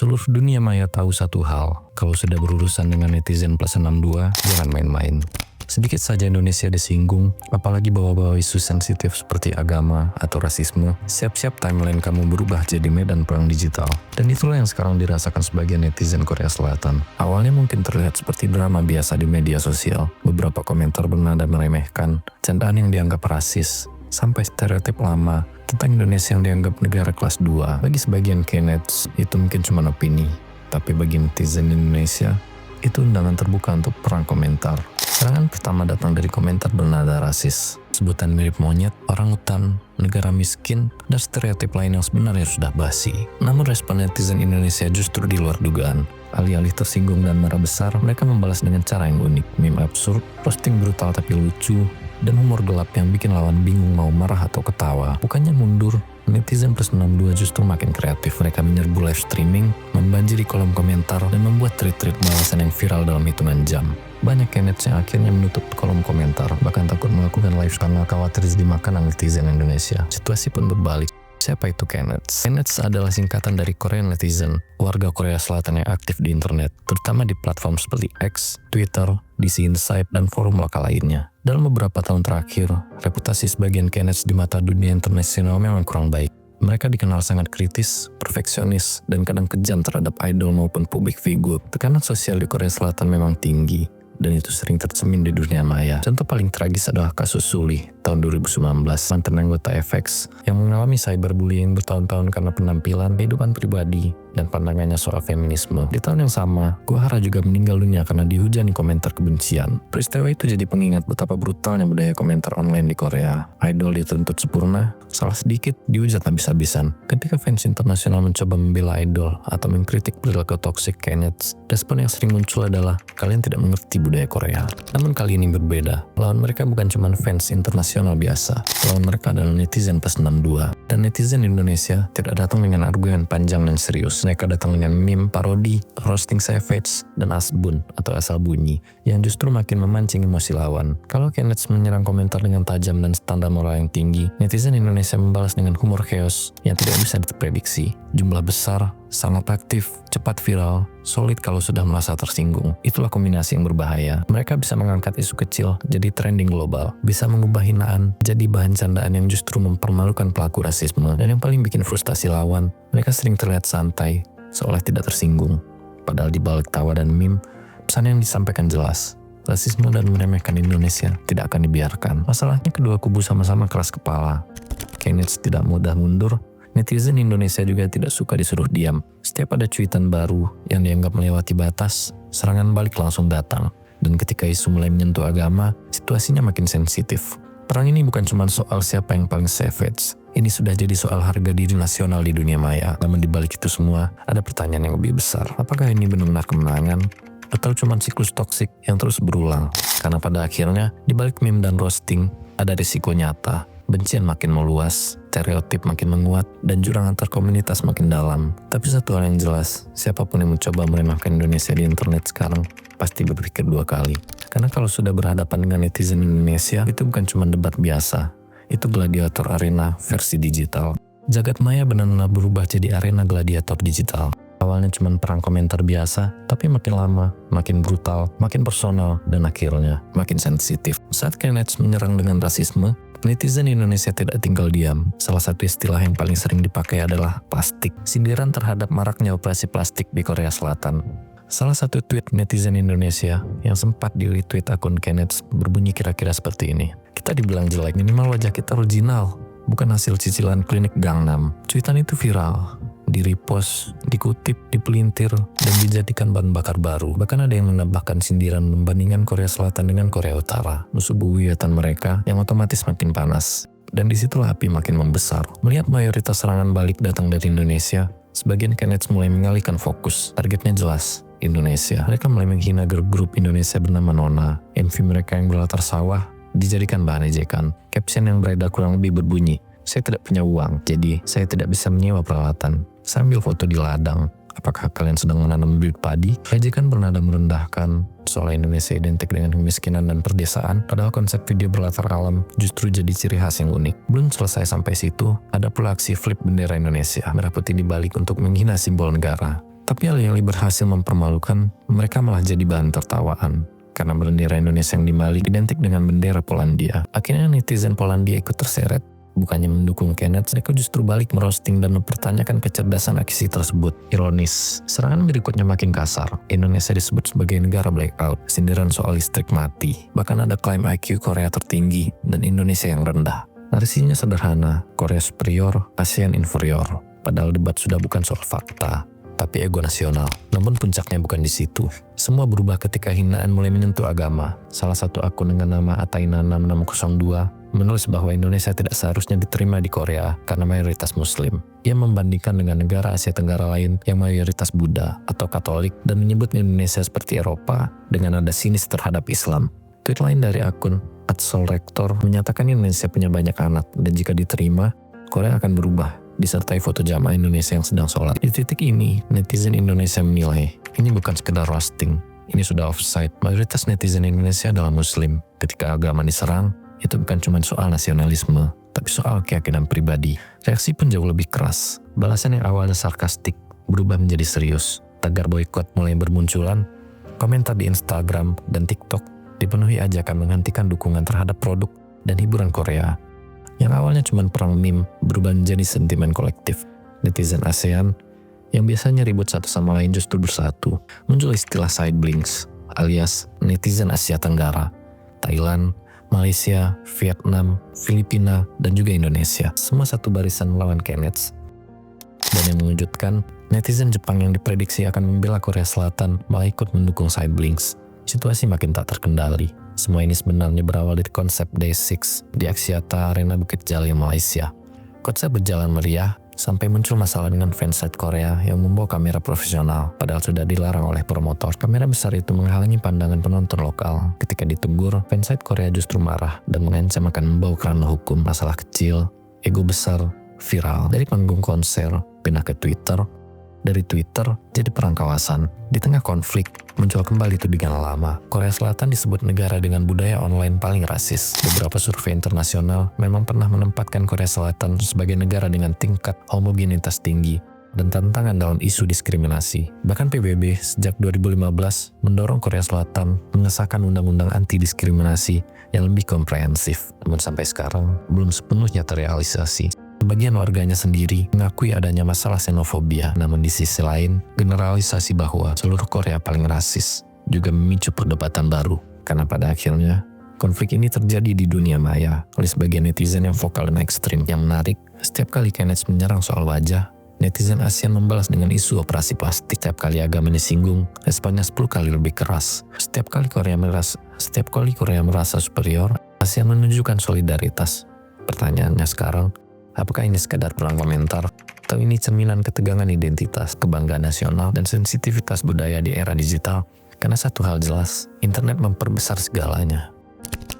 Seluruh dunia maya tahu satu hal, kalau sudah berurusan dengan netizen plus 62, jangan main-main. Sedikit saja Indonesia disinggung, apalagi bawa-bawa isu sensitif seperti agama atau rasisme, siap-siap timeline kamu berubah jadi medan perang digital. Dan itulah yang sekarang dirasakan sebagian netizen Korea Selatan. Awalnya mungkin terlihat seperti drama biasa di media sosial, beberapa komentar bernada meremehkan, candaan yang dianggap rasis, sampai stereotip lama tentang Indonesia yang dianggap negara kelas 2. Bagi sebagian Kenneth, itu mungkin cuma opini. Tapi bagi netizen Indonesia, itu undangan terbuka untuk perang komentar. Serangan pertama datang dari komentar bernada rasis. Sebutan mirip monyet, orangutan, negara miskin, dan stereotip lain yang sebenarnya sudah basi. Namun respon netizen Indonesia justru di luar dugaan. Alih-alih tersinggung dan marah besar, mereka membalas dengan cara yang unik. Meme absurd, posting brutal tapi lucu, dan humor gelap yang bikin lawan bingung mau marah atau ketawa. Bukannya mundur, netizen plus 62 justru makin kreatif. Mereka menyerbu live streaming, membanjiri kolom komentar, dan membuat tweet-tweet balasan yang viral dalam hitungan jam. Banyak Kenneth yang akhirnya menutup kolom komentar, bahkan takut melakukan live karena khawatir dimakan netizen Indonesia. Situasi pun berbalik. Siapa itu Kenneth? Kenneth adalah singkatan dari Korean netizen, warga Korea Selatan yang aktif di internet, terutama di platform seperti X, Twitter, DC Insight, dan forum lokal lainnya. Dalam beberapa tahun terakhir, reputasi sebagian Kenneth di mata dunia internasional memang kurang baik. Mereka dikenal sangat kritis, perfeksionis, dan kadang kejam terhadap idol maupun publik figur. Tekanan sosial di Korea Selatan memang tinggi, dan itu sering tercermin di dunia maya. Contoh paling tragis adalah kasus Suli tahun 2019, mantan anggota FX yang mengalami cyberbullying bertahun-tahun karena penampilan, kehidupan pribadi, dan pandangannya soal feminisme. Di tahun yang sama, Gohara juga meninggal dunia karena dihujani komentar kebencian. Peristiwa itu jadi pengingat betapa brutalnya budaya komentar online di Korea. Idol dituntut sempurna, salah sedikit dihujat habis-habisan. Ketika fans internasional mencoba membela idol atau mengkritik perilaku toxic Kenneth, respon yang sering muncul adalah, kalian tidak mengerti budaya Korea. Namun kali ini berbeda. Lawan mereka bukan cuma fans internasional biasa. Lawan mereka adalah netizen plus 62. Dan netizen Indonesia tidak datang dengan argumen panjang dan serius. Mereka datang dengan meme, parodi, roasting savage, dan asbun atau asal bunyi yang justru makin memancing emosi lawan. Kalau Kenneth menyerang komentar dengan tajam dan standar moral yang tinggi, netizen Indonesia membalas dengan humor chaos yang tidak bisa diprediksi. Jumlah besar, sangat aktif, cepat viral, solid kalau sudah merasa tersinggung. Itulah kombinasi yang berbahaya. Mereka bisa mengangkat isu kecil jadi trending global, bisa mengubah hinaan jadi bahan candaan yang justru mempermalukan pelaku rasisme. Dan yang paling bikin frustasi lawan, mereka sering terlihat santai, seolah tidak tersinggung. Padahal di balik tawa dan meme, pesan yang disampaikan jelas. Rasisme dan meremehkan Indonesia tidak akan dibiarkan. Masalahnya kedua kubu sama-sama keras kepala. Kenneth tidak mudah mundur. Netizen Indonesia juga tidak suka disuruh diam. Setiap ada cuitan baru yang dianggap melewati batas, serangan balik langsung datang. Dan ketika isu mulai menyentuh agama, situasinya makin sensitif. Perang ini bukan cuma soal siapa yang paling savage. Ini sudah jadi soal harga diri nasional di dunia maya. Namun di balik itu semua, ada pertanyaan yang lebih besar. Apakah ini benar-benar kemenangan? Atau cuma siklus toksik yang terus berulang? Karena pada akhirnya, di balik meme dan roasting, ada risiko nyata. Bencian makin meluas, stereotip makin menguat, dan jurang antar komunitas makin dalam. Tapi satu hal yang jelas, siapapun yang mencoba meremehkan Indonesia di internet sekarang, pasti berpikir dua kali. Karena kalau sudah berhadapan dengan netizen Indonesia, itu bukan cuma debat biasa. Itu gladiator arena versi digital. Jagat maya benar-benar berubah jadi arena gladiator digital. Awalnya cuma perang komentar biasa, tapi makin lama, makin brutal, makin personal, dan akhirnya makin sensitif. Saat Kenneth menyerang dengan rasisme, netizen Indonesia tidak tinggal diam. Salah satu istilah yang paling sering dipakai adalah plastik. Sindiran terhadap maraknya operasi plastik di Korea Selatan. Salah satu tweet netizen Indonesia yang sempat di-retweet akun Kenneth berbunyi kira-kira seperti ini. Kita dibilang jelek, minimal wajah kita original, bukan hasil cicilan klinik Gangnam. Cuitan itu viral, di-repost, dikutip, dipelintir, dan dijadikan bahan bakar baru. Bahkan ada yang menambahkan sindiran membandingkan Korea Selatan dengan Korea Utara, musuh bebuyutan mereka yang otomatis makin panas. Dan disitulah api makin membesar. Melihat mayoritas serangan balik datang dari Indonesia, sebagian Kenneth mulai mengalihkan fokus. Targetnya jelas, Indonesia. Mereka mulai menghina grup Indonesia bernama Nona. MV mereka yang berlatar sawah dijadikan bahan ejekan. Caption yang beredar kurang lebih berbunyi, saya tidak punya uang, jadi saya tidak bisa menyewa peralatan. Sambil foto di ladang. Apakah kalian sedang menanam bibit padi? Ejekan bernada merendahkan, soal Indonesia identik dengan kemiskinan dan perdesaan, padahal konsep video berlatar alam justru jadi ciri khas yang unik. Belum selesai sampai situ, ada pula aksi flip bendera Indonesia, merah putih dibalik untuk menghina simbol negara. Tapi alih-alih berhasil mempermalukan, mereka malah jadi bahan tertawaan. Karena bendera Indonesia yang dibalik identik dengan bendera Polandia. Akhirnya netizen Polandia ikut terseret. Bukannya mendukung Kenneth, mereka justru balik merosting dan mempertanyakan kecerdasan aksi tersebut. Ironis, serangan berikutnya makin kasar. Indonesia disebut sebagai negara blackout, sindiran soal listrik mati. Bahkan ada klaim IQ Korea tertinggi dan Indonesia yang rendah. Narasinya sederhana, Korea superior, ASEAN inferior. Padahal debat sudah bukan soal fakta, tapi ego nasional. Namun puncaknya bukan di situ. Semua berubah ketika hinaan mulai menyentuh agama. Salah satu akun dengan nama Ataina6602 menulis bahwa Indonesia tidak seharusnya diterima di Korea karena mayoritas Muslim. Ia membandingkan dengan negara Asia Tenggara lain yang mayoritas Buddha atau Katolik dan menyebut Indonesia seperti Eropa dengan nada sinis terhadap Islam. Tweet lain dari akun @solrektor menyatakan Indonesia punya banyak anak dan jika diterima, Korea akan berubah, disertai foto jamaah Indonesia yang sedang sholat. Di titik ini, netizen Indonesia menilai, ini bukan sekedar roasting, ini sudah offside. Mayoritas netizen Indonesia adalah Muslim. Ketika agama diserang, itu bukan cuma soal nasionalisme, tapi soal keyakinan pribadi. Reaksi pun jauh lebih keras. Balasan yang awalnya sarkastik berubah menjadi serius. Tagar boykot mulai bermunculan. Komentar di Instagram dan TikTok dipenuhi ajakan menghentikan dukungan terhadap produk dan hiburan Korea. Yang awalnya cuma perang meme berubah menjadi sentimen kolektif. Netizen ASEAN yang biasanya ribut satu sama lain justru bersatu. Muncul istilah sideblinks alias netizen Asia Tenggara, Thailand, Malaysia, Vietnam, Filipina, dan juga Indonesia. Semua satu barisan melawan Kenneth. Dan yang mengejutkan, netizen Jepang yang diprediksi akan membela Korea Selatan malah ikut mendukung sideblinks. Situasi makin tak terkendali. Semua ini sebenarnya berawal dari konsep Day6 di Axiata Arena Bukit Jalil, Malaysia. Konsep berjalan meriah sampai muncul masalah dengan fansite Korea yang membawa kamera profesional, padahal sudah dilarang oleh promotor. Kamera besar itu menghalangi pandangan penonton lokal. Ketika ditegur, fansite Korea justru marah dan mengancam akan membawa ke ranah hukum. Masalah kecil, ego besar, viral. Dari panggung konser, pindah ke Twitter. Dari Twitter, jadi perang kawasan. Di tengah konflik, muncul kembali tudingan lama. Korea Selatan disebut negara dengan budaya online paling rasis. Beberapa survei internasional memang pernah menempatkan Korea Selatan sebagai negara dengan tingkat homogenitas tinggi dan tantangan dalam isu diskriminasi. Bahkan PBB sejak 2015 mendorong Korea Selatan mengesahkan undang-undang anti-diskriminasi yang lebih komprehensif. Namun sampai sekarang, belum sepenuhnya terrealisasi. Sebagian warganya sendiri mengakui adanya masalah xenofobia, namun di sisi lain, generalisasi bahwa seluruh Korea paling rasis juga memicu perdebatan baru. Karena pada akhirnya, konflik ini terjadi di dunia maya oleh sebagian netizen yang vokal dan ekstrim. Yang menarik, setiap kali Kenneth menyerang soal wajah, netizen ASEAN membalas dengan isu operasi plastik. Setiap kali agama disinggung, responnya 10 kali lebih keras. Setiap kali Korea merasa superior, ASEAN menunjukkan solidaritas. Pertanyaannya sekarang, apakah ini sekadar perang komentar, atau ini cerminan ketegangan identitas, kebanggaan nasional, dan sensitivitas budaya di era digital? Karena satu hal jelas, internet memperbesar segalanya.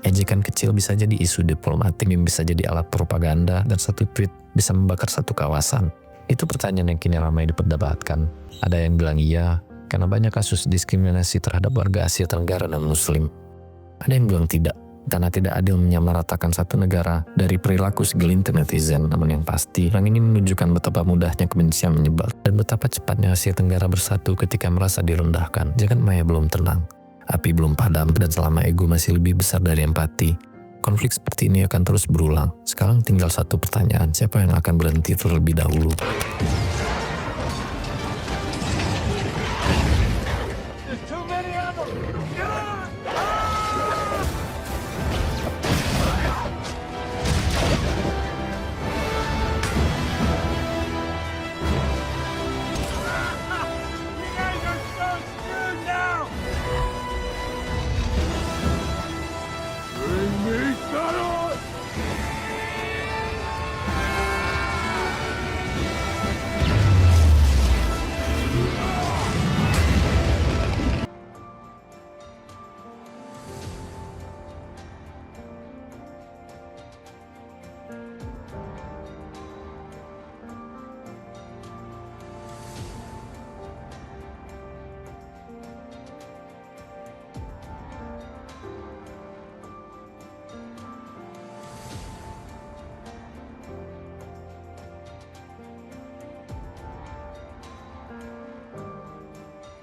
Ejekan kecil bisa jadi isu diplomatik, yang bisa jadi alat propaganda, dan satu tweet bisa membakar satu kawasan. Itu pertanyaan yang kini ramai diperdebatkan. Ada yang bilang iya, karena banyak kasus diskriminasi terhadap warga Asia Tenggara dan Muslim. Ada yang bilang tidak, karena tidak adil menyamaratakan satu negara dari perilaku segelintir netizen. Namun yang pasti, perang ini menunjukkan betapa mudahnya kebencian menyebar dan betapa cepatnya Asia Tenggara bersatu ketika merasa direndahkan. Jagat maya belum tenang, api belum padam, dan selama ego masih lebih besar dari empati, konflik seperti ini akan terus berulang. Sekarang tinggal satu pertanyaan, siapa yang akan berhenti terlebih dahulu?